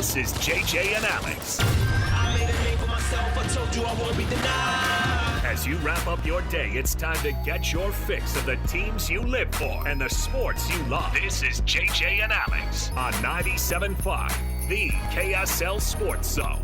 This is JJ and Alex. I made a name for myself. I told you I won't be denied. As you wrap up your day, it's time to get your fix of the teams you live for and the sports you love. This is JJ and Alex on 97.5, the KSL Sports Zone.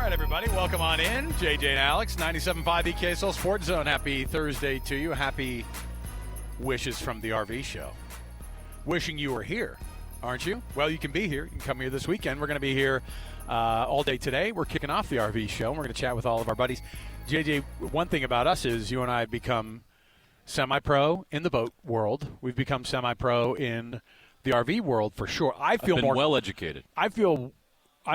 Everybody, welcome on in. JJ and Alex, 97.5 the KSL Sports Zone. Happy Thursday to you. Happy wishes from the RV show. Wishing you were here, aren't you? Well, you can be here. You can come here this weekend. We're going to be here all day today. We're kicking off the RV show, and we're going to chat with all of our buddies. JJ, one thing about us is you and I have become semi-pro in the boat world. We've become semi-pro in the RV world for sure. I've been well educated. I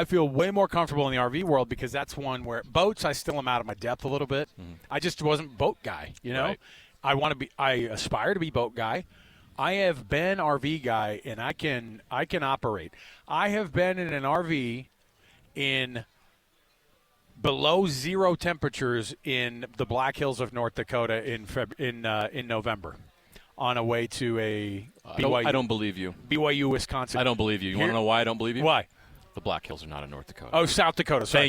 feel way more comfortable in the RV world because that's one where boats, I still am out of my depth a little bit. Mm-hmm. I just wasn't boat guy, you know. Right. I aspire to be boat guy. I have been RV guy, and I can operate. I have been in an RV in below zero temperatures in the Black Hills of North Dakota in November on a way to a BYU. I don't believe you. BYU, Wisconsin. I don't believe you. You want to know why I don't believe you? Why? The Black Hills are not in North Dakota. Oh, South Dakota. Sorry.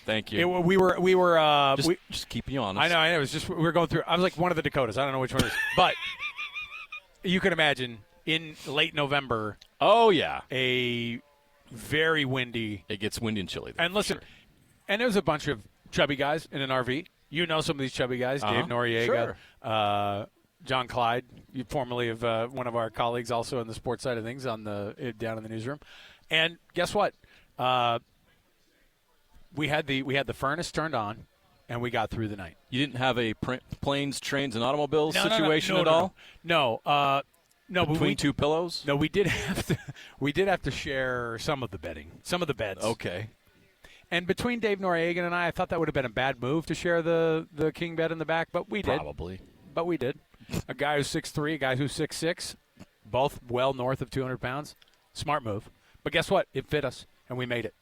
Thank you. We were. Just keep you honest. I know. It was just we were going through. I was like one of the Dakotas. I don't know which one it is, but you can imagine in late November. Oh yeah, a very windy. It gets windy and chilly there. And listen, and there's a bunch of chubby guys in an RV. You know some of these chubby guys, Dave Noriega, sure. John Clyde, formerly of one of our colleagues, also in the sports side of things, down in the newsroom. And guess what? We had the furnace turned on, and we got through the night. You didn't have a planes, trains, and automobiles situation at all? No. No. Between two pillows? No, we did have to. We did have to share some of the bedding, some of the beds. Okay. And between Dave Noriega and I thought that would have been a bad move to share the king bed in the back, but we did. Probably. But we did. A guy who's 6'3", a guy who's 6'6", both well north of 200 pounds. Smart move. But guess what? It fit us, and we made it.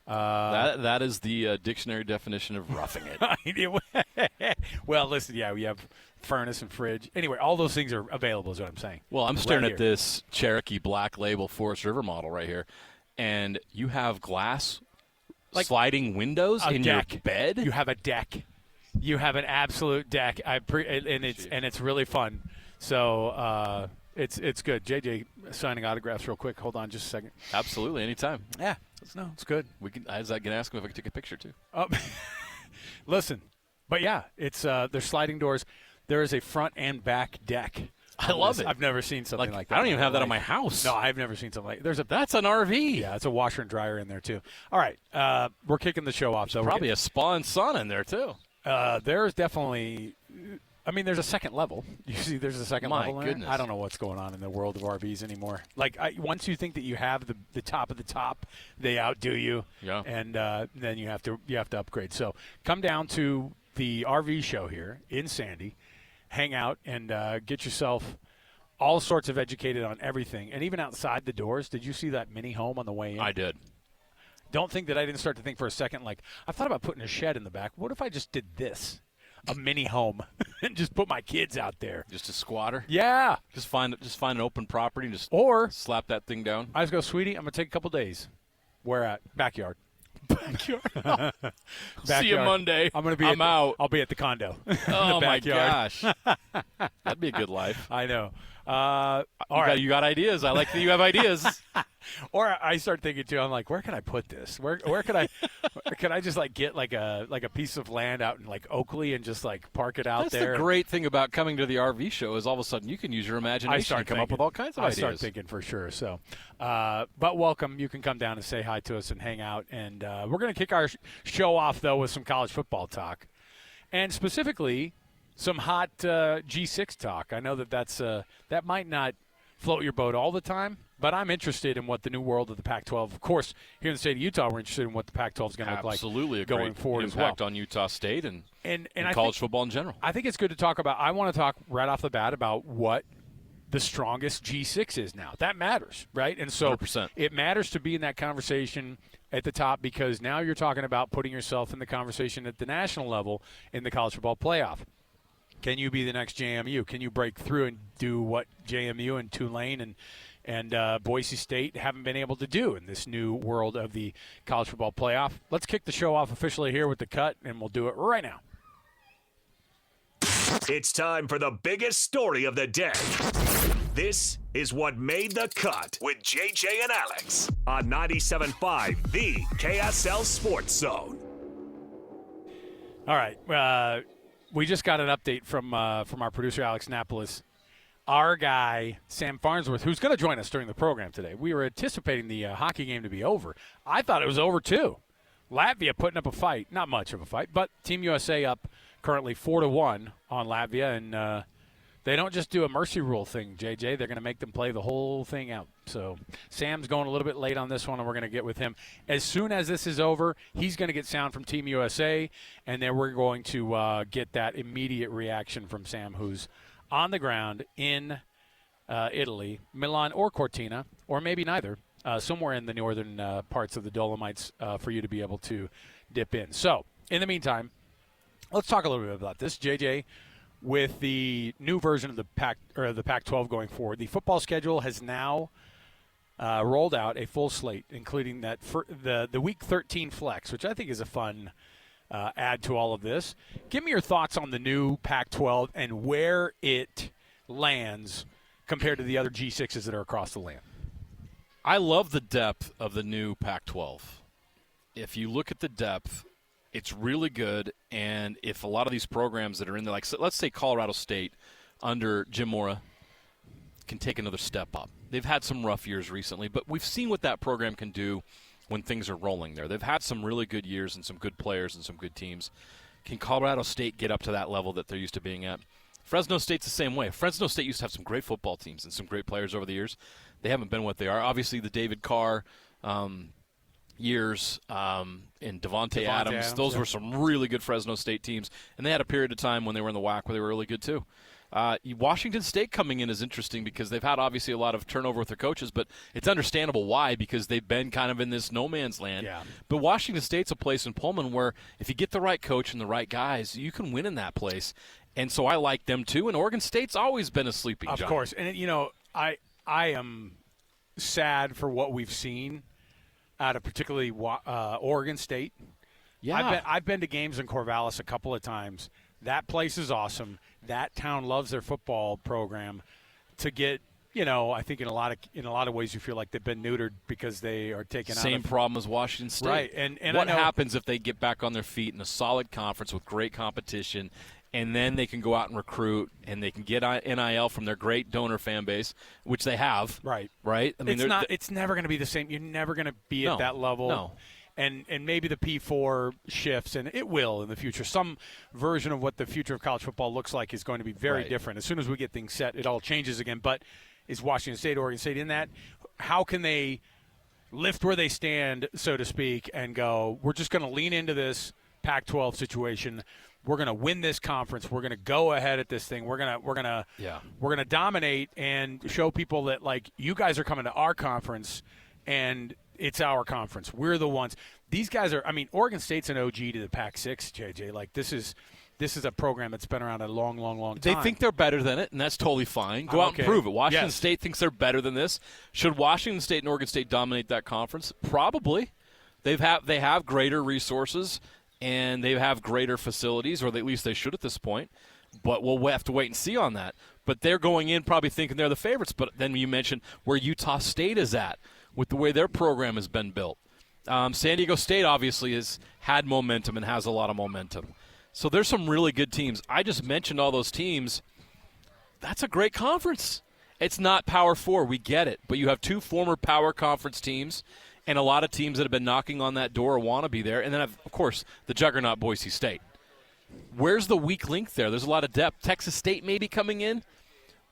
That is the dictionary definition of roughing it. Well, listen, yeah, we have furnace and fridge. Anyway, all those things are available is what I'm saying. Well, I'm staring at this Cherokee Black Label Forest River model right here, and you have glass sliding windows in your bed? You have a deck. You have an absolute deck. And it's really fun. So it's good. JJ signing autographs real quick. Hold on just a second. Absolutely, anytime. Yeah, it's good. I was going to ask him if I could take a picture too. Listen, but yeah, it's there's sliding doors. There is a front and back deck. I love it. I've never seen something like that. I don't even have that on my house. No, I've never seen something like that. That's an RV. Yeah, it's a washer and dryer in there too. All right, we're kicking the show off. So probably a spa and sauna in there too. There's definitely. I mean, there's a second level. You see, there's a second level. My goodness. I don't know what's going on in the world of RVs anymore. Once you think that you have the top of the top, they outdo you. Yeah. And then you have to upgrade. So come down to the RV show here in Sandy, hang out, and get yourself all sorts of educated on everything. And even outside the doors, did you see that mini home on the way in? I did. Don't think that I didn't start to think for a second, I thought about putting a shed in the back. What if I just did this? A mini home and just put my kids out there. Just a squatter? Yeah. Just find an open property and just slap that thing down. I just go, sweetie, I'm going to take a couple days. Where at? Backyard. Backyard. See you Monday. I'm out. I'll be at the condo. Oh, my gosh. That'd be a good life. I know. You got ideas. I like that you have ideas. Or I start thinking too. I'm like, where can I put this? Where can I? Can I just get like a piece of land out in Oakley and just park it out there? That's the great thing about coming to the RV show is all of a sudden you can use your imagination and come up with all kinds of ideas. I start thinking for sure. So, but welcome. You can come down and say hi to us and hang out. And we're going to kick our show off though with some college football talk, and specifically some hot G6 talk. I know that might not float your boat all the time, but I'm interested in what the new world of the Pac-12. Of course, here in the state of Utah, we're interested in what the Pac-12 is going to look like. Absolutely, going forward as well. Impact on Utah State and college football in general. I think it's good to talk about. I want to talk right off the bat about what the strongest G6 is now. That matters, right? And so 100%. It matters to be in that conversation at the top because now you're talking about putting yourself in the conversation at the national level in the college football playoff. Can you be the next JMU? Can you break through and do what JMU and Tulane and Boise State haven't been able to do in this new world of the college football playoff? Let's kick the show off officially here with the cut, and we'll do it right now. It's time for the biggest story of the day. This is what made the cut with JJ and Alex on 97.5, the KSL Sports Zone. All right. We just got an update from our producer, Alex Napolis. Our guy, Sam Farnsworth, who's going to join us during the program today. We were anticipating the hockey game to be over. I thought it was over, too. Latvia putting up a fight. Not much of a fight, but Team USA up currently 4-1 on Latvia, and they don't just do a mercy rule thing, JJ. They're going to make them play the whole thing out. So Sam's going a little bit late on this one, and we're going to get with him. As soon as this is over, he's going to get sound from Team USA, and then we're going to get that immediate reaction from Sam, who's on the ground in Italy, Milan or Cortina, or maybe neither, somewhere in the northern parts of the Dolomites for you to be able to dip in. So in the meantime, let's talk a little bit about this, JJ. With the new version of the Pac-12 going forward, the football schedule has now rolled out a full slate, including that the Week 13 flex, which I think is a fun add to all of this. Give me your thoughts on the new Pac-12 and where it lands compared to the other G6s that are across the land. I love the depth of the new Pac-12. If you look at the depth, it's really good, and if a lot of these programs that are in there, like let's say Colorado State under Jim Mora, can take another step up. They've had some rough years recently, but we've seen what that program can do when things are rolling there. They've had some really good years and some good players and some good teams. Can Colorado State get up to that level that they're used to being at? Fresno State's the same way. Fresno State used to have some great football teams and some great players over the years. They haven't been what they are. Obviously, the David Carr years and Devontae Adams, those were some really good Fresno State teams, and they had a period of time when they were in the WAC where they were really good too. Washington State coming in is interesting because they've had obviously a lot of turnover with their coaches, but it's understandable why, because they've been kind of in this no man's land. Yeah. But Washington State's a place in Pullman where if you get the right coach and the right guys, you can win in that place. And so I like them too, and Oregon State's always been a sleeping giant. Of course. And, I am sad for what we've seen out of particularly Oregon State. Yeah. I've been to games in Corvallis a couple of times. That place is awesome. That town loves their football program. To get, I think in a lot of ways you feel like they've been neutered because they are taken out. Same problem as Washington State. Right. And what happens if they get back on their feet in a solid conference with great competition, and then they can go out and recruit, and they can get NIL from their great donor fan base, which they have. Right. Right? I mean, it's never going to be the same. You're never going to be at that level. No. And maybe the P4 shifts, and it will in the future. Some version of what the future of college football looks like is going to be very different. As soon as we get things set, it all changes again. But is Washington State, Oregon State in that? How can they lift where they stand, so to speak, and go, we're just going to lean into this Pac-12 situation. We're going to win this conference. We're going to go ahead at this thing. We're going to dominate and show people that, like, you guys are coming to our conference, and it's our conference. We're the ones. These guys are. I mean, Oregon State's an OG to the Pac-6, JJ. Like, this is a program that's been around a long, long, long time. They think they're better than it, and that's totally fine. Go out and prove it. Washington State thinks they're better than this. Should Washington State and Oregon State dominate that conference? Probably. They have greater resources, and they have greater facilities, or at least they should at this point. But we'll have to wait and see on that. But they're going in probably thinking they're the favorites. But then you mentioned where Utah State is at with the way their program has been built. San Diego State obviously has had momentum and has a lot of momentum. So there's some really good teams. I just mentioned all those teams. That's a great conference. It's not Power 4. We get it. But you have two former Power Conference teams and a lot of teams that have been knocking on that door or want to be there. And then, of course, the juggernaut Boise State. Where's the weak link there? There's a lot of depth. Texas State may be coming in.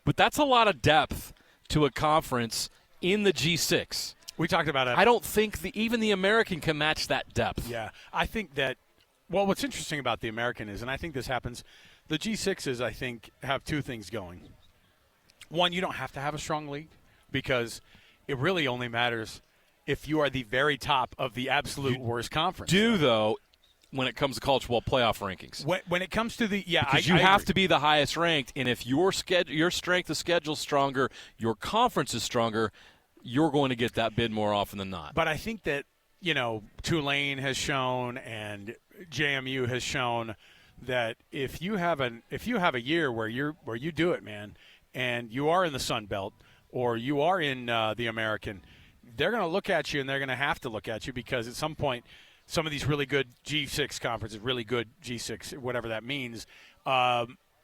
But that's a lot of depth to a conference in the G6. We talked about it. I don't think even the American can match that depth. Yeah. I think that, well, what's interesting about the American is, and I think this happens, the G6s, I think, have two things going. one, you don't have to have a strong league because it really only matters if you are the very top of the absolute worst conference. Though, when it comes to college football playoff rankings. When it comes to because you have to be the highest ranked, and if your strength of schedule is stronger, your conference is stronger, you're going to get that bid more often than not. But I think that, Tulane has shown and JMU has shown that if you have a year where you do it, man, and you are in the Sun Belt or you are in the American, they're going to look at you and they're going to have to look at you because at some point some of these really good G6 conferences, really good G6, whatever that means,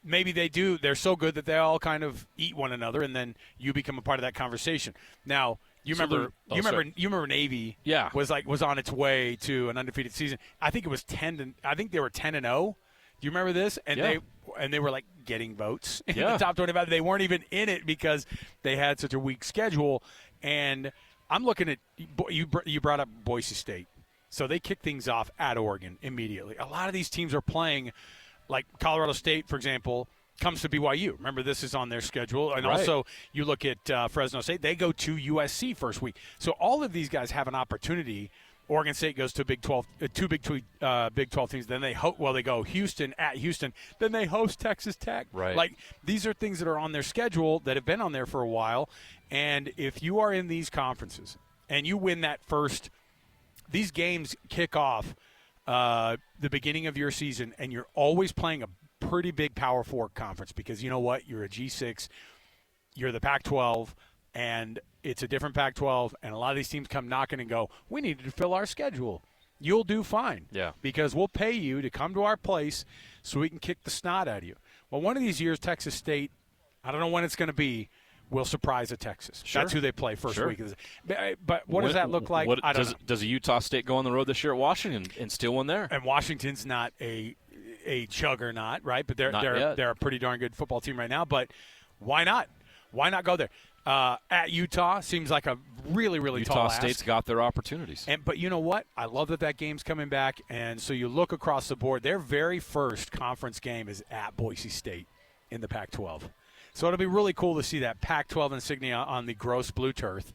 maybe they do. They're so good that they all kind of eat one another, and then you become a part of that conversation. Now, you remember Navy was on its way to an undefeated season. I think it was I think they were 10-0. Do you remember this? And they were like getting votes in the top 25. They weren't even in it because they had such a weak schedule. And I'm looking at you brought up Boise State. So they kick things off at Oregon immediately. A lot of these teams are playing, like Colorado State, for example, comes to BYU. Remember, this is on their schedule. And also, you look at Fresno State. They go to USC first week. So all of these guys have an opportunity. Oregon State goes to Big 12 teams. Then they go Houston at Houston. Then they host Texas Tech. Right. Like, these are things that are on their schedule that have been on there for a while. And if you are in these conferences and you win that first – these games kick off the beginning of your season, and you're always playing a pretty big Power 4 conference because you know what? You're a G6, you're the Pac-12, and it's a different Pac-12, and a lot of these teams come knocking and go, we need to fill our schedule. You'll do fine because we'll pay you to come to our place so we can kick the snot out of you. Well, one of these years, Texas State, I don't know when it's going to be, will surprise at Texas. Sure. That's who they play first week. But what does that look like? I don't know. Does a Utah State go on the road this year at Washington and steal one there? And Washington's not a juggernaut, right? But they're a pretty darn good football team right now. But why not? Why not go there? At Utah seems like a really, really tall ask. Utah State's got their opportunities. But you know what? I love that game's coming back. And so you look across the board. Their very first conference game is at Boise State in the Pac-12. So it'll be really cool to see that Pac-12 insignia on the gross blue turf,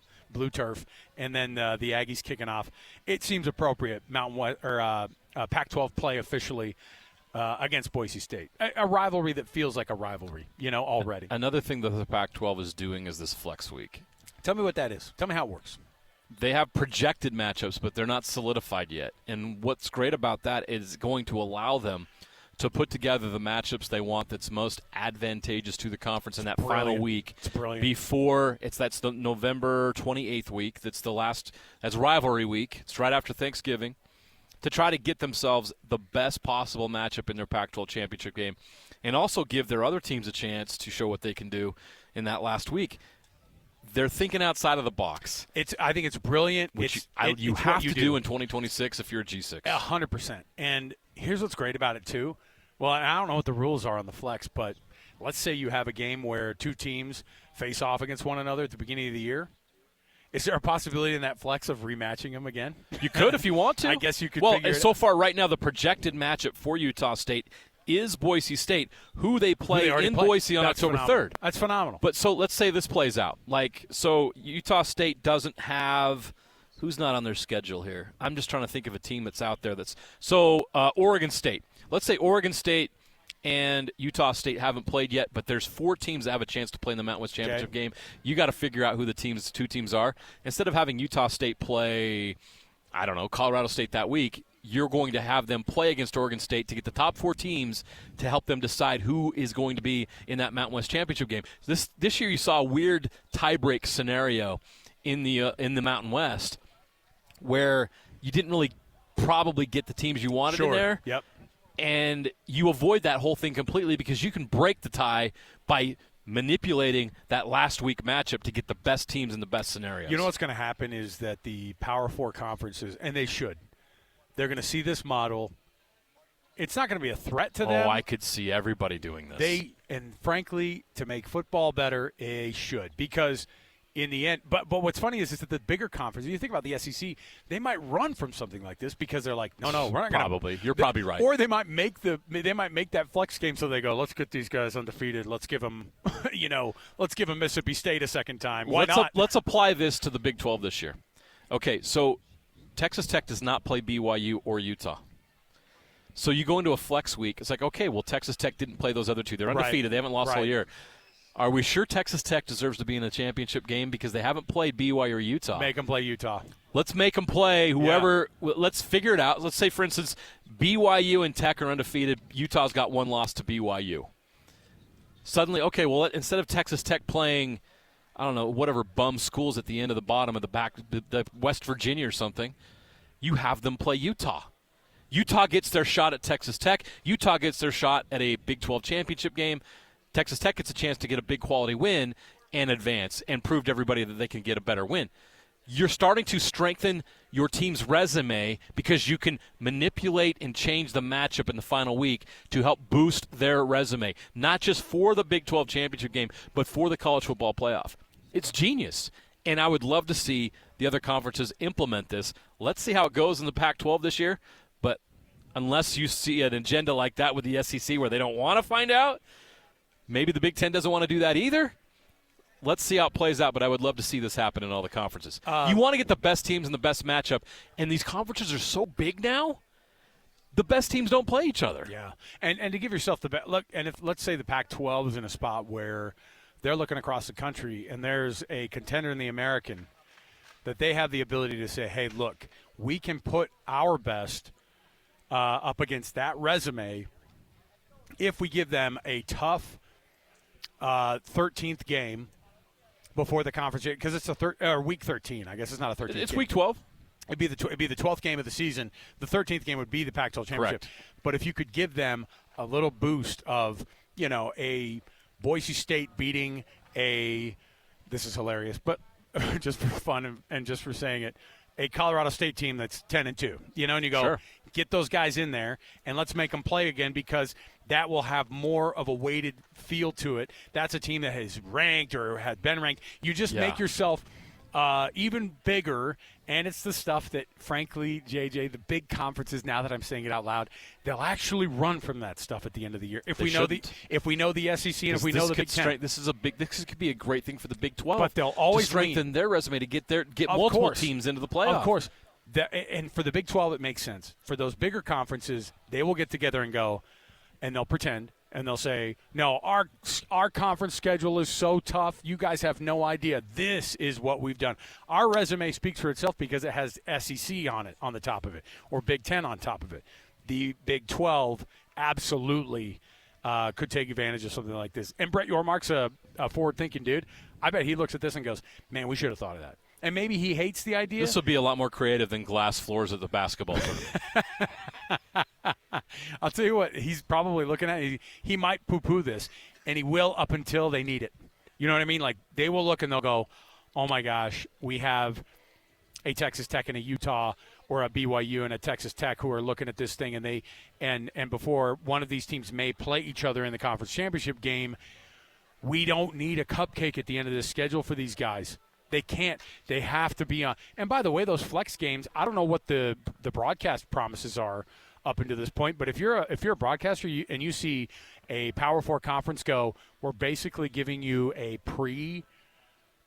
and then the Aggies kicking off. It seems appropriate. Pac-12 play officially against Boise State, a rivalry that feels like a rivalry, already. Another thing that the Pac-12 is doing is this flex week. Tell me what that is. Tell me how it works. They have projected matchups, but they're not solidified yet. And what's great about that is going to allow them to put together the matchups they want that's most advantageous to the conference in that final week. It's brilliant. That's the November 28th week. That's rivalry week. It's right after Thanksgiving to try to get themselves the best possible matchup in their Pac-12 championship game and also give their other teams a chance to show what they can do in that last week. They're thinking outside of the box. I think it's brilliant. You have to do in 2026 if you're a G6. 100%. And here's what's great about it, too. Well, I don't know what the rules are on the flex, but let's say you have a game where two teams face off against one another at the beginning of the year. Is there a possibility in that flex of rematching them again? You could if you want to. I guess you could. Well, and so far right now, the projected matchup for Utah State is Boise State, who they play in Boise on October 3rd. That's phenomenal. But so let's say this plays out. So Utah State doesn't have – who's not on their schedule here? I'm just trying to think of a team that's out there that's – so Oregon State. Let's say Oregon State and Utah State haven't played yet, but there's 4 teams that have a chance to play in the Mountain West Championship game. You got to figure out who the two teams are. Instead of having Utah State play, I don't know, Colorado State that week, you're going to have them play against Oregon State to get the top 4 teams to help them decide who is going to be in that Mountain West Championship game. This year you saw a weird tiebreak scenario in the Mountain West where you didn't really probably get the teams you wanted in there. Yep. And you avoid that whole thing completely because you can break the tie by manipulating that last week matchup to get the best teams in the best scenarios. You know what's going to happen is that the Power 4 conferences, and they should, they're going to see this model. It's not going to be a threat to them. Oh, I could see everybody doing this. And frankly, to make football better, they should. Because in the end. But what's funny is that the bigger conference, you think about the SEC, they might run from something like this because they're like, no, we're not going to. Probably. You're probably right. Or they might make that flex game so they go, let's get these guys undefeated. Let's give them, let's give them Mississippi State a second time. Why not? Let's apply this to the Big 12 this year. Okay, so Texas Tech does not play BYU or Utah. So you go into a flex week. It's like, okay, well, Texas Tech didn't play those other two. They're undefeated. Right. They haven't lost all year. Are we sure Texas Tech deserves to be in a championship game because they haven't played BYU or Utah? Make them play Utah. Let's make them play whoever. Yeah. Let's figure it out. Let's say, for instance, BYU and Tech are undefeated. Utah's got one loss to BYU. Suddenly, okay, well, instead of Texas Tech playing, I don't know, whatever bum schools at the end of the bottom of the back, the West Virginia or something, you have them play Utah. Utah gets their shot at Texas Tech. Utah gets their shot at a Big 12 championship game. Texas Tech gets a chance to get a big quality win and advance and prove to everybody that they can get a better win. You're starting to strengthen your team's resume because you can manipulate and change the matchup in the final week to help boost their resume, not just for the Big 12 championship game, but for the college football playoff. It's genius, and I would love to see the other conferences implement this. Let's see how it goes in the Pac-12 this year, but unless you see an agenda like that with the SEC where they don't want to find out, maybe the Big Ten doesn't want to do that either. Let's see how it plays out, but I would love to see this happen in all the conferences. You want to get the best teams in the best matchup, and these conferences are so big now, the best teams don't play each other. Yeah, and to give yourself the best look, and if let's say the Pac-12 is in a spot where they're looking across the country and there's a contender in the American that they have the ability to say, hey, look, we can put our best up against that resume if we give them a tough 13th game before the conference, because it's week 13. I guess it's not a 13th. It's game. week 12. It'd be the 12th game of the season. The 13th game would be the Pac-12 championship. Correct. But if you could give them a little boost of, a Boise State beating this is hilarious, but just for fun and just for saying it, a Colorado State team that's 10-2, and you go, sure, get those guys in there and let's make them play again because that will have more of a weighted feel to it. That's a team that has ranked or had been ranked. You just make yourself even bigger, and it's the stuff that, frankly, JJ, the big conferences, now that I'm saying it out loud, they'll actually run from that stuff at the end of the year. If we know the SEC and if we know the Big Ten. This could be a great thing for the Big 12. But they'll always strengthen their resume to get multiple teams into the playoff. Of course. And for the Big 12, it makes sense. For those bigger conferences, they will get together and go, and they'll pretend, and they'll say, no, our conference schedule is so tough, you guys have no idea. This is what we've done. Our resume speaks for itself because it has SEC on it, on the top of it, or Big 10 on top of it. The Big 12 absolutely could take advantage of something like this. And Brett Yormark's a forward-thinking dude. I bet he looks at this and goes, man, we should have thought of that. And maybe he hates the idea. This will be a lot more creative than glass floors at the basketball tournament. I'll tell you what, he's probably looking at it. He might poo-poo this, and he will up until they need it. You know what I mean? Like, they will look and they'll go, oh, my gosh, we have a Texas Tech and a Utah or a BYU and a Texas Tech who are looking at this thing, and before one of these teams may play each other in the conference championship game, we don't need a cupcake at the end of this schedule for these guys. They can't. They have to be on. And by the way, those flex games, I don't know what the broadcast promises are up until this point, but if you're a broadcaster and you see a Power 4 conference go, we're basically giving you a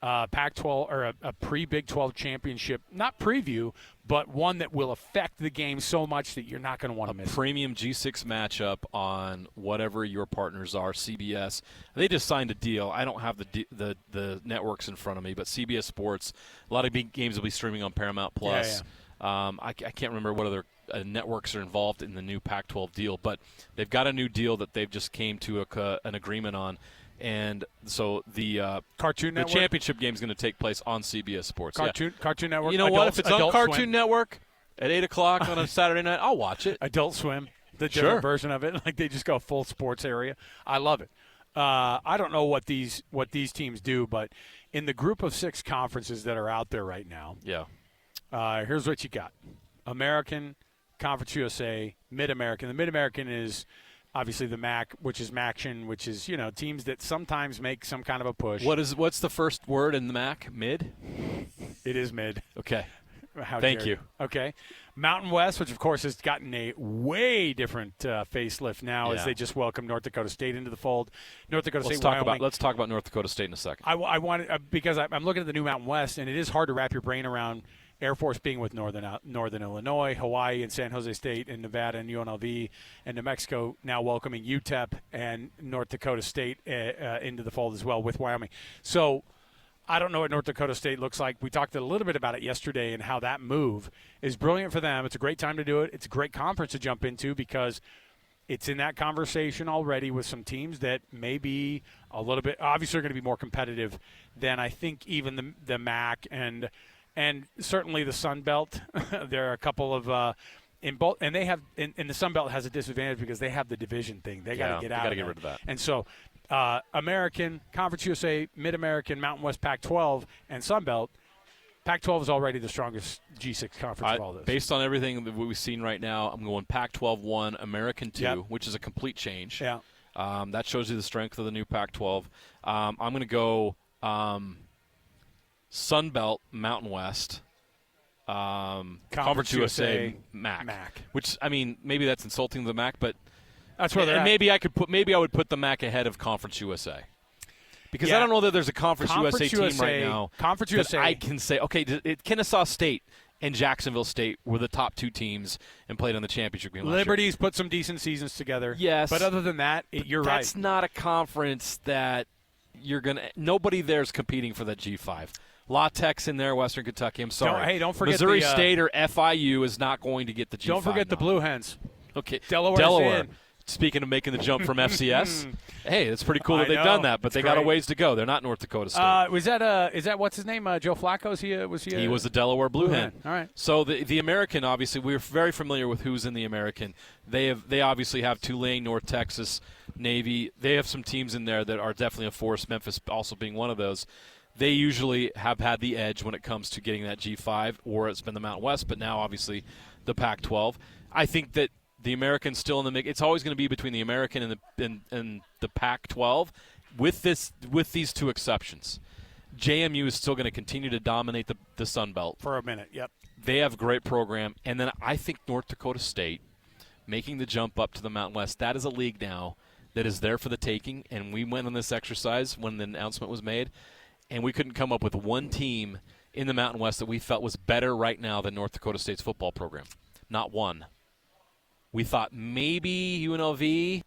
Pac-12 or a pre-Big 12 championship, not preview, but one that will affect the game so much that you're not going to want to miss it. Premium G6 matchup on whatever your partners are, CBS. They just signed a deal. I don't have the networks in front of me, but CBS Sports, a lot of big games will be streaming on Paramount Plus. Yeah. I can't remember what other networks are involved in the new Pac-12 deal, but they've got a new deal that they've just came to an agreement on. And so the Cartoon Network? The championship game is going to take place on CBS Sports. Cartoon Network. You know what? If it's on Cartoon Network at 8 o'clock on a Saturday night, I'll watch it. Adult Swim, the different version of it. Like, they just go full sports area. I love it. I don't know what these teams do, but in the group of 6 conferences that are out there right now, here's what you got. American, Conference USA, Mid-American. The Mid-American is obviously the MAC, which is MACtion, which is, teams that sometimes make some kind of a push. What's the first word in the MAC? Mid? It is mid. Okay. Thank you. Okay. Mountain West, which of course has gotten a way different facelift now as they just welcome North Dakota State into the fold. North Dakota State, Wyoming. Let's talk about North Dakota State in a second. I want because I'm looking at the new Mountain West, and it is hard to wrap your brain around Air Force being with Northern Illinois, Hawaii, and San Jose State, and Nevada, and UNLV, and New Mexico now welcoming UTEP and North Dakota State into the fold as well with Wyoming. So I don't know what North Dakota State looks like. We talked a little bit about it yesterday and how that move is brilliant for them. It's a great time to do it. It's a great conference to jump into because it's in that conversation already with some teams that may be a little bit – obviously are going to be more competitive than I think even the MAC and certainly the Sun Belt. There are a couple of in both, and they have in the Sun Belt has a disadvantage because they have the division thing. They got to get out. Got to get rid of that. And so – American, Conference USA, Mid-American, Mountain West, Pac-12, and Sun Belt. Pac-12 is already the strongest G6 conference of all this. Based on everything that we've seen right now, I'm going Pac-12 1, American 2, which is a complete change. Yeah. That shows you the strength of the new Pac-12. I'm going to go Sun Belt, Mountain West, Conference USA, MAC. Which, I mean, maybe that's insulting to the MAC, but that's where they're at. Maybe I would put the MAC ahead of Conference USA. Because I don't know that there's a Conference USA team right now. Conference USA. I can say, okay, Kennesaw State and Jacksonville State were the top two teams and played on the championship game last year. Liberty's put some decent seasons together. Yes. But other than that, you're right. That's not a conference that you're going to – nobody there is competing for that G5. La Tech's in there, Western Kentucky. I'm sorry. Don't forget Missouri State or FIU is not going to get the G5. Don't forget the Blue Hens. Okay. Delaware. In. Speaking of making the jump from FCS, hey, it's pretty cool that they've done that, but they got a ways to go. They're not North Dakota State. Is that what's his name? Joe Flacco? He was the Delaware Blue Hen. All right. So the American, obviously, we're very familiar with who's in the American. They obviously have Tulane, North Texas, Navy. They have some teams in there that are definitely a force. Memphis also being one of those. They usually have had the edge when it comes to getting that G5, or it's been the Mountain West, but now obviously the Pac-12. I think that the American's still in the mix. It's always going to be between the American and the Pac-12, with these two exceptions. JMU is still going to continue to dominate the Sun Belt for a minute. Yep, they have a great program, and then I think North Dakota State making the jump up to the Mountain West. That is a league now that is there for the taking. And we went on this exercise when the announcement was made, and we couldn't come up with one team in the Mountain West that we felt was better right now than North Dakota State's football program. Not one. We thought maybe UNLV,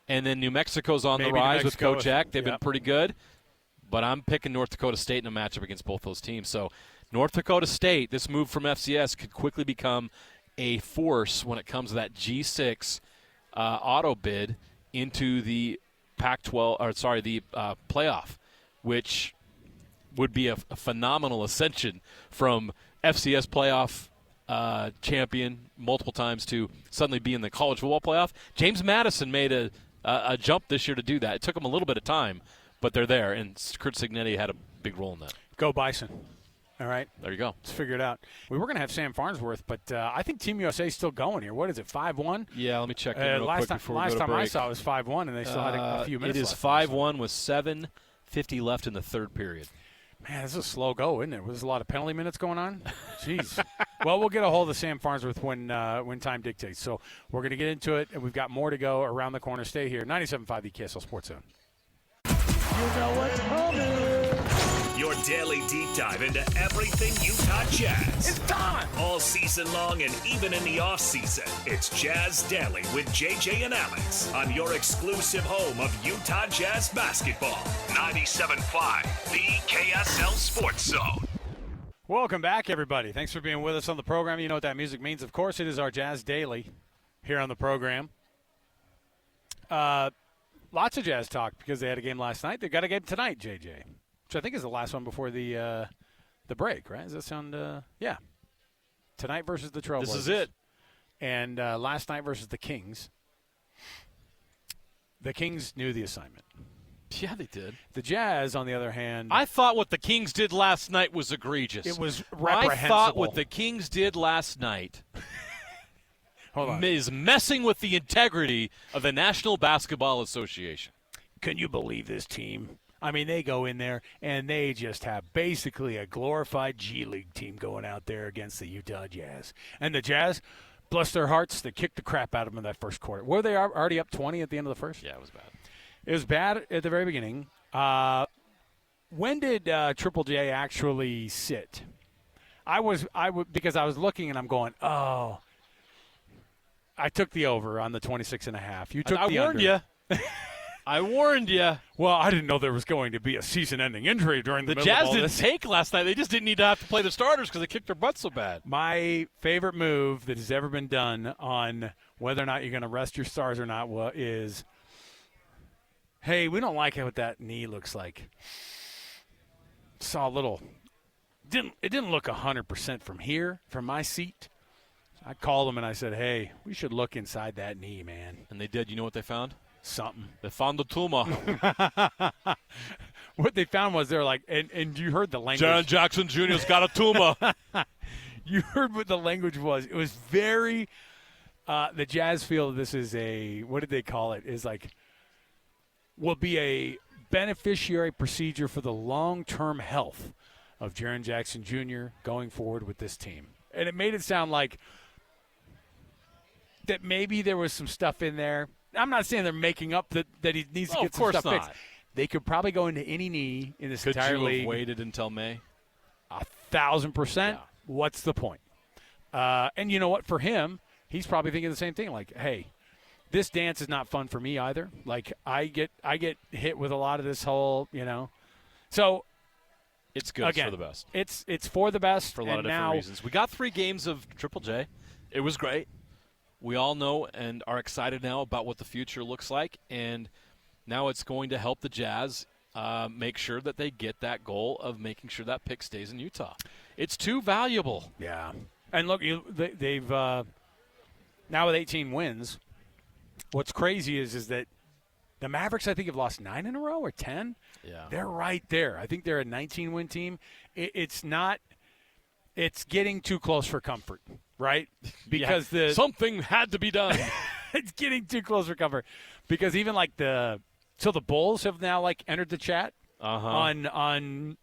and then New Mexico's on the rise with Coach Eck. They've been pretty good. But I'm picking North Dakota State in a matchup against both those teams. So North Dakota State, this move from FCS could quickly become a force when it comes to that G6 auto bid into the playoff, which would be a phenomenal ascension from FCS playoff champion multiple times to suddenly be in the college football playoff. James Madison made a jump this year to do that. It took him a little bit of time, but they're there, and Kurt Cignetti had a big role in that. Go Bison. All right. There you go. Let's figure it out. We were going to have Sam Farnsworth, but I think Team USA is still going here. What is it, 5-1? Yeah, let me check in real quick before we go to break. Last time I saw it was 5-1, and they still had a few minutes left. It is 5-1 with 7:50 left in the third period. Man, this is a slow go, isn't it? There's a lot of penalty minutes going on. Jeez. Well, we'll get a hold of Sam Farnsworth when time dictates. So we're going to get into it, and we've got more to go around the corner. Stay here. 97.5 the KSL Sports Zone. You know what's coming. Your daily deep dive into everything Utah Jazz. It's time! All season long and even in the off season. It's Jazz Daily with JJ and Alex on your exclusive home of Utah Jazz basketball. 97.5, the KSL Sports Zone. Welcome back, everybody. Thanks for being with us on the program. You know what that music means. Of course, it is our Jazz Daily here on the program. Lots of Jazz talk because they had a game last night. They've got a game tonight, JJ, which I think is the last one before the break, right? Does that sound yeah. Tonight versus the Trailblazers. This is it. And last night versus the Kings. The Kings knew the assignment. Yeah, they did. The Jazz, on the other hand, I thought what the Kings did last night was egregious. It was reprehensible. I thought what the Kings did last night is messing with the integrity of the National Basketball Association. Can you believe this team? I mean, they go in there, and they just have basically a glorified G League team going out there against the Utah Jazz. And the Jazz, bless their hearts, they kicked the crap out of them in that first quarter. Were they already up 20 at the end of the first? Yeah, it was bad. It was bad at the very beginning. When did Triple J actually sit? Because I was looking, and I'm going, oh. I took the over on the 26.5. You took the under. I warned you. I warned you. Well, I didn't know there was going to be a season-ending injury during the middle Jazz of all didn't this. take last night. They just didn't need to have to play the starters because they kicked their butts so bad. My favorite move that has ever been done on whether or not you're going to rest your stars or not is, hey, we don't like what that knee looks like. Saw a little. It didn't look 100% from here, from my seat. I called them and I said, hey, we should look inside that knee, man. And they did. You know what they found? Something. They found the tumor. What they found was they're like, and you heard the language. Jaren Jackson Jr.'s got a tumor. You heard what the language was. It was very, the Jazz feel this is a, what did they call it? Is like, will be a beneficiary procedure for the long-term health of Jaren Jackson Jr. going forward with this team. And it made it sound like that maybe there was some stuff in there. I'm not saying they're making up that he needs to get some stuff fixed. They could probably go into any knee in this entire league. Could you have waited until May? 1,000%. Yeah. What's the point? And you know what? For him, he's probably thinking the same thing. Like, hey, this dance is not fun for me either. Like, I get hit with a lot of this whole, So it's good. Again, for the best. It's for the best for a lot of different reasons. We got 3 games of Triple J. It was great. We all know and are excited now about what the future looks like, and now it's going to help the Jazz make sure that they get that goal of making sure that pick stays in Utah. It's too valuable. Yeah. And look, they've now with 18 wins, what's crazy is that the Mavericks, I think, have lost 9 in a row or 10. Yeah. They're right there. I think they're a 19-win team. It's getting too close for comfort, right? Because something had to be done. It's getting too close for comfort. Because even like the Bulls have now like entered the chat on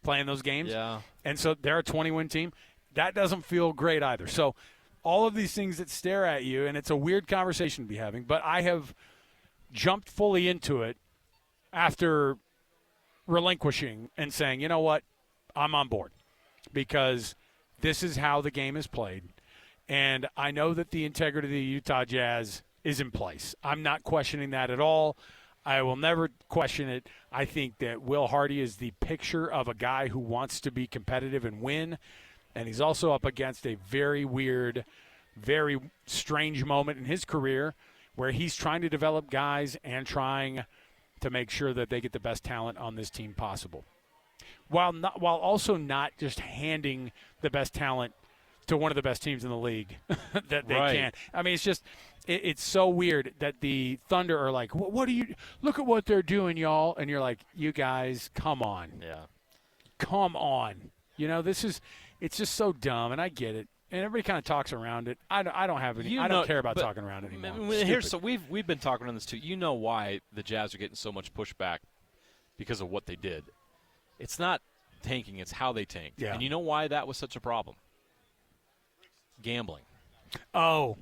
playing those games. Yeah. And so they're a 20-win team. That doesn't feel great either. So all of these things that stare at you, and it's a weird conversation to be having, but I have jumped fully into it after relinquishing and saying, you know what, I'm on board because this is how the game is played. And I know that the integrity of the Utah Jazz is in place. I'm not questioning that at all. I will never question it. I think that Will Hardy is the picture of a guy who wants to be competitive and win. And he's also up against a very weird, very strange moment in his career where he's trying to develop guys and trying to make sure that they get the best talent on this team possible. While also not just handing the best talent to one of the best teams in the league that they can. I mean, it's just it's so weird that the Thunder are like, what do you – look at what they're doing, y'all. And you're like, you guys, come on. Yeah. Come on. It's just so dumb, and I get it. And everybody kind of talks around it. I don't have any. I don't care about talking around it anymore. So we've been talking on this too. You know why the Jazz are getting so much pushback because of what they did. It's not tanking; it's how they tanked. Yeah. And you know why that was such a problem? Gambling. Oh,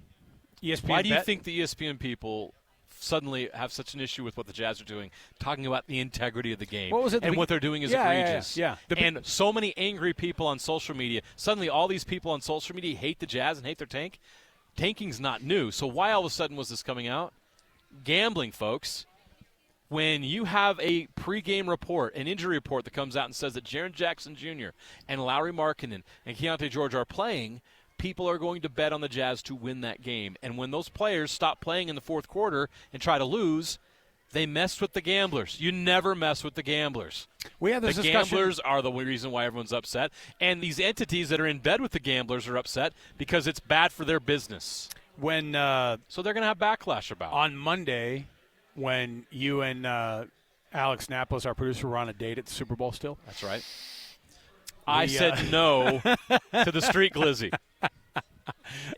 ESPN. Why do you think the ESPN people suddenly have such an issue with what the Jazz are doing, talking about the integrity of the game? What was it? And what they're doing is egregious. Yeah. And so many angry people on social media. Suddenly all these people on social media hate the Jazz and hate their tank. Tanking's not new. So why all of a sudden was this coming out? Gambling, folks. When you have a pregame report, an injury report that comes out and says that Jaren Jackson Jr. and Lauri Markkanen and Keontae George are playing, people are going to bet on the Jazz to win that game. And when those players stop playing in the fourth quarter and try to lose, they mess with the gamblers. You never mess with the gamblers. We have this the discussion. Gamblers are the reason why everyone's upset. And these entities that are in bed with the gamblers are upset because it's bad for their business. So they're going to have backlash about it. On Monday, when you and Alex Naples, our producer, were on a date at the Super Bowl still. That's right. I said no to the street glizzy.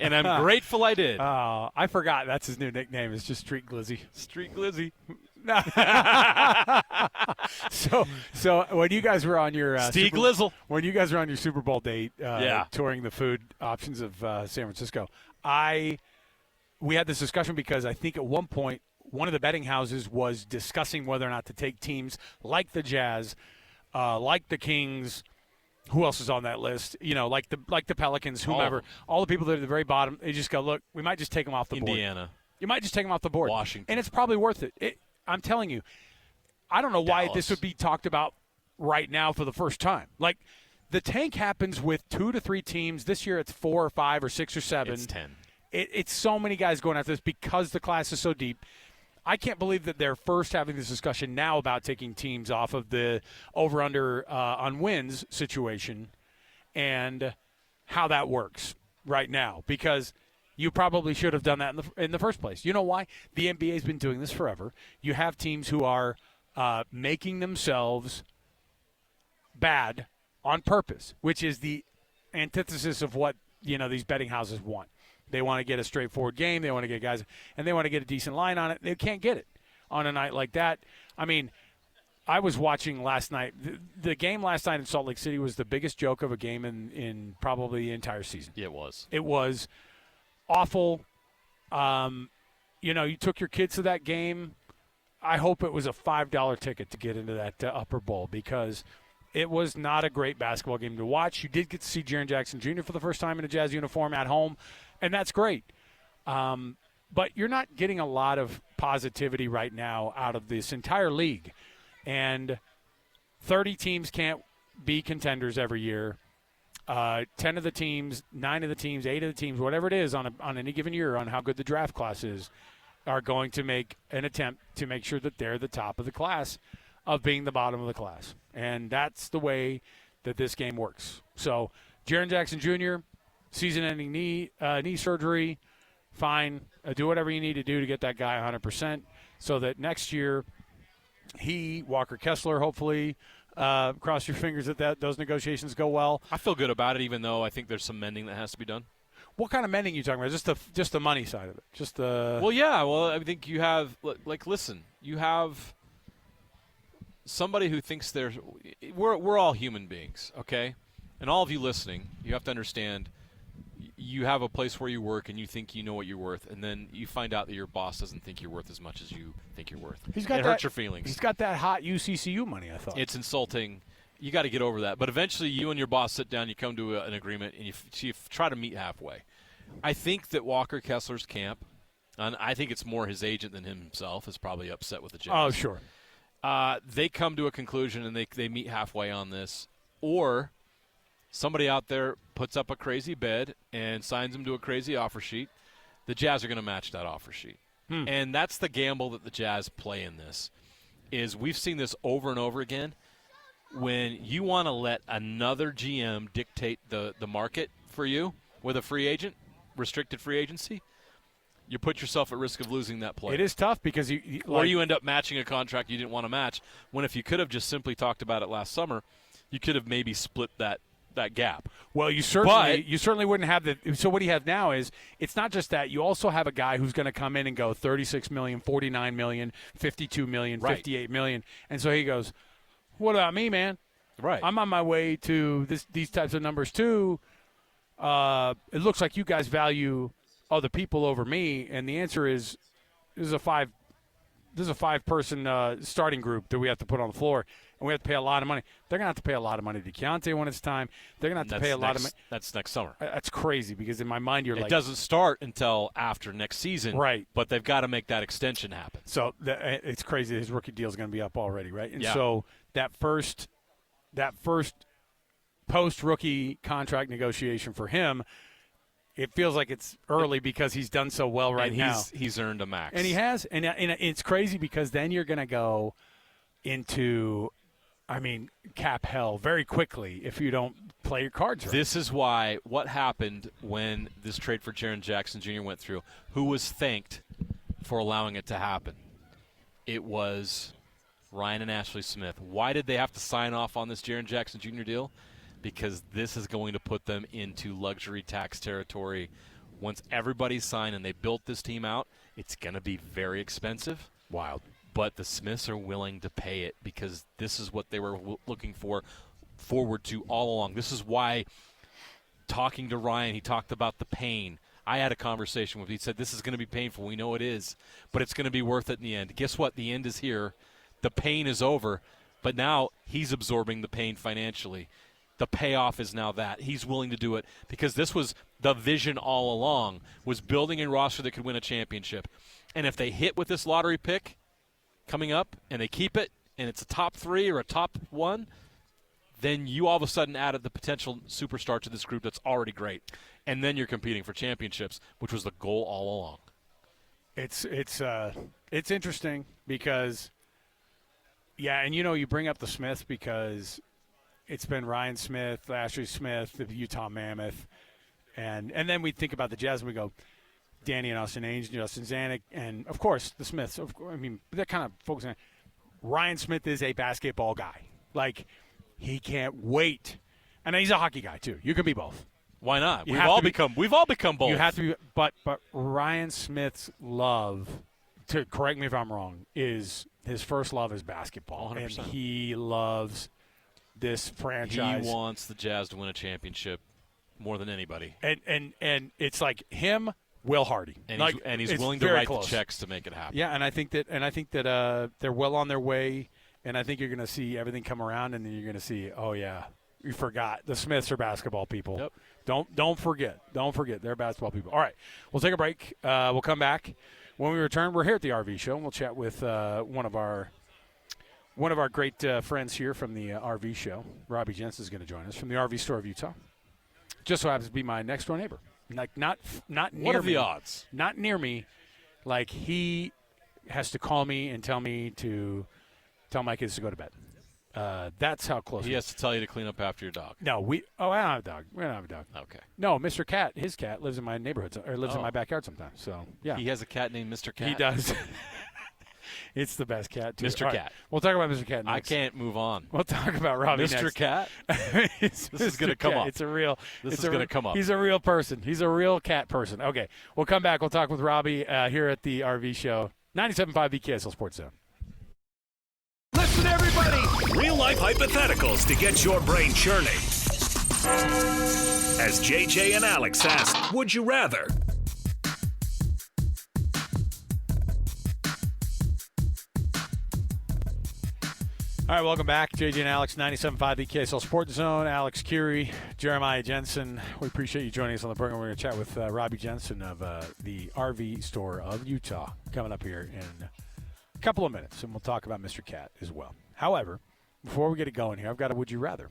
And I'm grateful I did. I forgot that's his new nickname. It's just Street Glizzy. Street Glizzy. So when you guys were on your when you guys were on your Super Bowl date, touring the food options of San Francisco, we had this discussion because I think at one point one of the betting houses was discussing whether or not to take teams like the Jazz, like the Kings. Who else is on that list? Like the Pelicans, whomever. All the people that are at the very bottom, they just go, look, we might just take them off the board. Indiana. You might just take them off the board. Washington. And it's probably worth it. I'm telling you, I don't know why this would be talked about right now for the first time. Like, the tank happens with 2 to 3 teams. This year it's 4 or 5 or 6 or 7. It's 10. It's so many guys going after this because the class is so deep. I can't believe that they're first having this discussion now about taking teams off of the over-under on wins situation and how that works right now, because you probably should have done that in the first place. You know why? The NBA's been doing this forever. You have teams who are making themselves bad on purpose, which is the antithesis of what these betting houses want. They want to get a straightforward game. They want to get guys, and they want to get a decent line on it. They can't get it on a night like that. I mean, I was watching last night. The game last night in Salt Lake City was the biggest joke of a game in probably the entire season. Yeah, it was. It was awful. You took your kids to that game. I hope it was a $5 ticket to get into that upper bowl, because it was not a great basketball game to watch. You did get to see Jaren Jackson Jr. for the first time in a Jazz uniform at home, and that's great. But you're not getting a lot of positivity right now out of this entire league. And 30 teams can't be contenders every year. 10 of the teams, 9 of the teams, 8 of the teams, whatever it is on any given year on how good the draft class is, are going to make an attempt to make sure that they're the top of the class of being the bottom of the class. And that's the way that this game works. So Jaren Jackson Jr., season-ending knee surgery, fine. Do whatever you need to do to get that guy 100% so that next year Walker Kessler, hopefully, cross your fingers that those negotiations go well. I feel good about it, even though I think there's some mending that has to be done. What kind of mending are you talking about? Just the money side of it? Well, yeah. Well, I think you have listen. You have somebody who thinks we're all human beings, okay? And all of you listening, you have to understand. You have a place where you work and you think you know what you're worth, and then you find out that your boss doesn't think you're worth as much as you think you're worth. It hurts your feelings. He's got that hot UCCU money, I thought. It's insulting. You got to get over that. But eventually you and your boss sit down, you come to an agreement, and you try to meet halfway. I think that Walker Kessler's camp, and I think it's more his agent than him himself, is probably upset with the Jazz. Oh, sure. They come to a conclusion and they meet halfway on this, or somebody out there puts up a crazy bid and signs him to a crazy offer sheet. The Jazz are going to match that offer sheet. And that's the gamble that the Jazz play in this, is we've seen this over and over again. When you want to let another GM dictate the market for you with a free agent, restricted free agency, you put yourself at risk of losing that player. It is tough because you end up matching a contract you didn't want to match, when if you could have just simply talked about it last summer, you could have maybe split that gap. Well, you certainly wouldn't have the. So what you have now is, it's not just that. You also have a guy who's going to come in and go $36 million, $49 million, $52 million, $58 million, and so he goes, "What about me, man? Right. I'm on my way to these types of numbers too. It looks like you guys value other people over me." And the answer is, this is a 5-person starting group that we have to put on the floor, and we have to pay a lot of money. They're going to have to pay a lot of money to Keontae when it's time. They're going to have to pay a lot of money. That's next summer. That's crazy, because in my mind it doesn't start until after next season. Right. But they've got to make that extension happen. So it's crazy. His rookie deal is going to be up already, right? And so that first post-rookie contract negotiation for him, it feels like it's early because he's done so well now. He's earned a max. And he has. And it's crazy because then you're going to go into, cap hell very quickly if you don't play your cards right. This is why what happened when this trade for Jaren Jackson Jr. went through, who was thanked for allowing it to happen? It was Ryan and Ashley Smith. Why did they have to sign off on this Jaren Jackson Jr. deal? because this is going to put them into luxury tax territory. Once everybody's signed and they built this team out, it's going to be very expensive. Wild. But the Smiths are willing to pay it because this is what they were looking forward to all along. This is why, talking to Ryan, he talked about the pain. I had a conversation with him. He said, this is going to be painful. We know it is, but it's going to be worth it in the end. Guess what? The end is here. The pain is over, but now he's absorbing the pain financially. The payoff is now that. He's willing to do it because this was the vision all along, was building a roster that could win a championship. And if they hit with this lottery pick coming up and they keep it and it's a top 3 or a top 1, then you all of a sudden added the potential superstar to this group that's already great. And then you're competing for championships, which was the goal all along. It's interesting because, yeah, and you bring up the Smiths because it's been Ryan Smith, Ashley Smith, the Utah Mammoth, and then we think about the Jazz and we go, Danny and Austin Ainge, Justin Zanuck, and of course the Smiths. They're kind of focusing on Ryan Smith is a basketball guy. Like, he can't wait, and he's a hockey guy too. You can be both. Why not? We've all become both. You have to be, but Ryan Smith's love, to correct me if I'm wrong, is his first love is basketball, 100%. and he loves this franchise. He wants the Jazz to win a championship more than anybody. And it's like him, Will Hardy, and he's willing to write the checks to make it happen. Yeah, and I think that they're well on their way, and I think you're going to see everything come around, and then you're going to see, oh yeah, you forgot the Smiths are basketball people. Yep. Don't forget they're basketball people. All right, we'll take a break. We'll come back. When we return, we're here at the RV show, and we'll chat with one of our great friends here from the RV show. Robbie Jensen is going to join us from the RV store of Utah. Just so happens to be my next door neighbor. Like not near me. What are the odds? Not near me. Like, he has to call me and tell me to tell my kids to go to bed. That's how close. He has to tell you to clean up after your dog. No, I don't have a dog. We don't have a dog. Okay. No, Mr. Cat, his cat lives in my neighborhood or lives in my backyard sometimes. So yeah, he has a cat named Mr. Cat. He does. It's the best cat, too. Mr. Cat. Right, we'll talk about Mr. Cat next. I can't move on. We'll talk about Robbie Mr. next. Cat? This is going to come up. It's a real. This is going to come up. He's a real person. He's a real cat person. Okay, we'll come back. We'll talk with Robbie here at the RV show. 97.5 VKSL Sports Zone. Listen, everybody. Real-life hypotheticals to get your brain churning. As JJ and Alex ask, would you rather? All right, welcome back. JJ and Alex, 97.5 VKSL Sports Zone. Alex Kirry, Jeremiah Jensen. We appreciate you joining us on the program. We're going to chat with Robbie Jensen of the RV store of Utah coming up here in a couple of minutes, and we'll talk about Mr. Cat as well. However, before we get it going here, I've got a would you rather.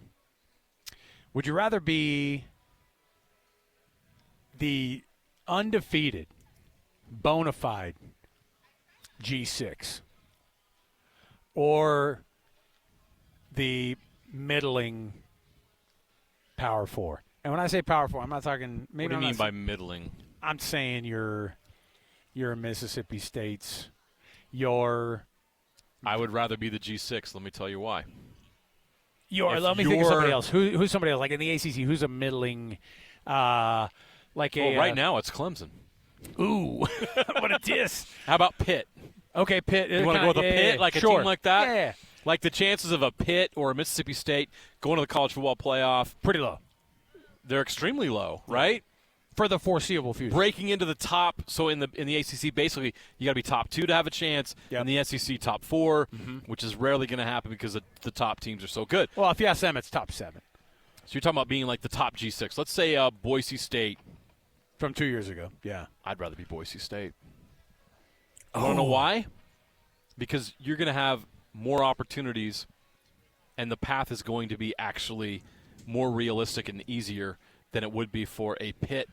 Would you rather be the undefeated, bona fide G6 or the middling Power 4? And when I say Power 4, I'm not talking. Maybe what do you mean by middling? I'm saying you're Mississippi State's. I would rather be the G6. Let me tell you why. Let me think of somebody else. Who's somebody else? Like in the ACC, who's a middling? Right now it's Clemson. Ooh, what a diss! How about Pitt? Okay, Pitt. You want to go with a Pitt, like a team like that? Yeah. Like the chances of a Pitt or a Mississippi State going to the college football playoff, pretty low. They're extremely low, right? For the foreseeable future. Breaking into the top, so in the ACC, basically you got to be top 2 to have a chance. Yep. In the SEC, top 4, which is rarely going to happen because the top teams are so good. Well, if you ask them, it's top 7. So you're talking about being like the top G6. Let's say Boise State. From 2 years ago, yeah. I'd rather be Boise State. I don't know why. Because you're going to have more opportunities, and the path is going to be actually more realistic and easier than it would be for a Pitt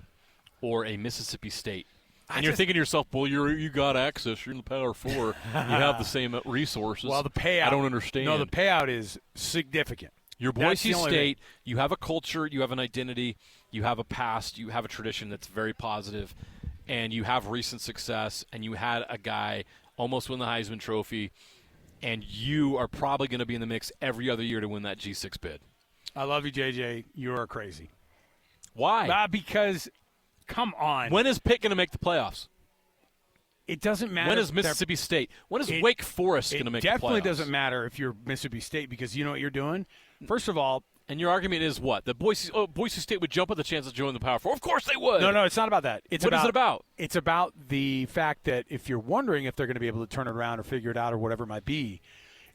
or a Mississippi State. And you're thinking to yourself, well, you got access. You're in the Power 4. You have the same resources. Well, the payout. I don't understand. No, the payout is significant. You're Boise State. You have a culture. You have an identity. You have a past. You have a tradition that's very positive. And you have recent success. And you had a guy almost win the Heisman Trophy. And you are probably going to be in the mix every other year to win that G6 bid. I love you, JJ. You are crazy. Why? Because, come on. When is Pitt going to make the playoffs? It doesn't matter. When is Mississippi State? When is Wake Forest going to make the playoffs? It definitely doesn't matter if you're Mississippi State because you know what you're doing? First of all, and your argument is what? That Boise State would jump at the chance to join the Power Four? Of course they would. No, it's not about that. What is it about? It's about the fact that if you're wondering if they're going to be able to turn it around or figure it out or whatever it might be,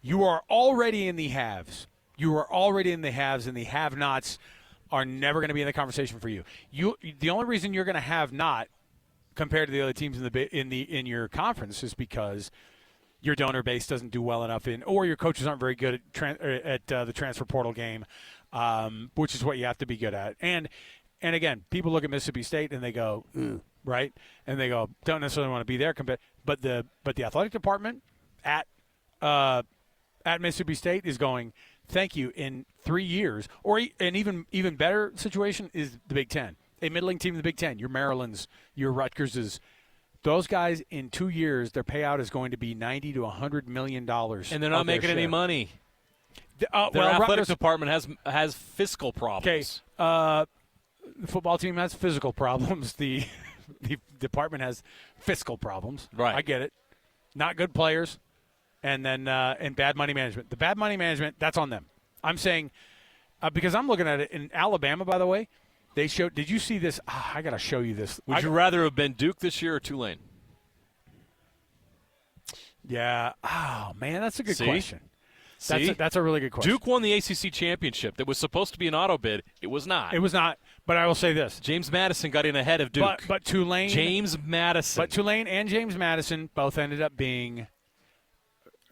you are already in the haves. You are already in the haves, and the have-nots are never going to be in the conversation for you. The only reason you're going to have not compared to the other teams in your conference is because your donor base doesn't do well enough or your coaches aren't very good at the transfer portal game, which is what you have to be good at. And again, people look at Mississippi State and they go, right, and they go, don't necessarily want to be there. But the athletic department at Mississippi State is going, thank you. In 3 years, or an even better situation is the Big Ten. A middling team in the Big Ten, your Marylands, your Rutgerses, those guys in 2 years, their payout is going to be $90 to $100 million. And they're not making any money. Their athletic Rutgers department has fiscal problems. Okay, the football team has physical problems. The department has fiscal problems. Right. I get it. Not good players, and then and bad money management. The bad money management, that's on them. I'm saying because I'm looking at it in Alabama, by the way. They showed. Did you see this? I got to show you this. Would you rather have been Duke this year or Tulane? Yeah. Oh man, that's a good question. See? That's a really good question. Duke won the ACC championship. That was supposed to be an auto bid. It was not. It was not. But I will say this: James Madison got in ahead of Duke. But Tulane. James Madison. But Tulane and James Madison both ended up being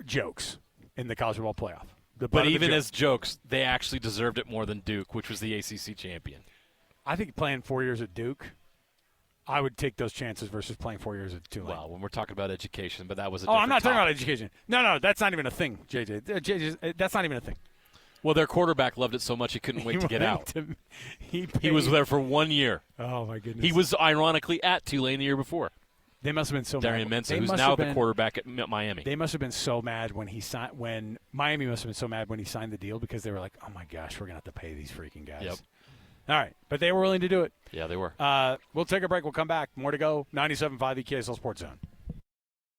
jokes in the college football playoff. But even as jokes, they actually deserved it more than Duke, which was the ACC champion. I think playing 4 years at Duke, I would take those chances versus playing 4 years at Tulane. Well, when we're talking about education, but that was a different I'm not talking about education. No, that's not even a thing, JJ. That's not even a thing. Well, their quarterback loved it so much he couldn't wait to get out. He was there for 1 year. Oh, my goodness. He was, ironically, at Tulane the year before. They must have been so Darian mad. Mensah, who's now the quarterback at Miami. They must have been so mad when Miami must have been so mad when he signed the deal because they were like, oh, my gosh, we're going to have to pay these freaking guys. Yep. All right, but they were willing to do it. Yeah, they were. We'll take a break. We'll come back. More to go. 97.5 EKSL Sports Zone.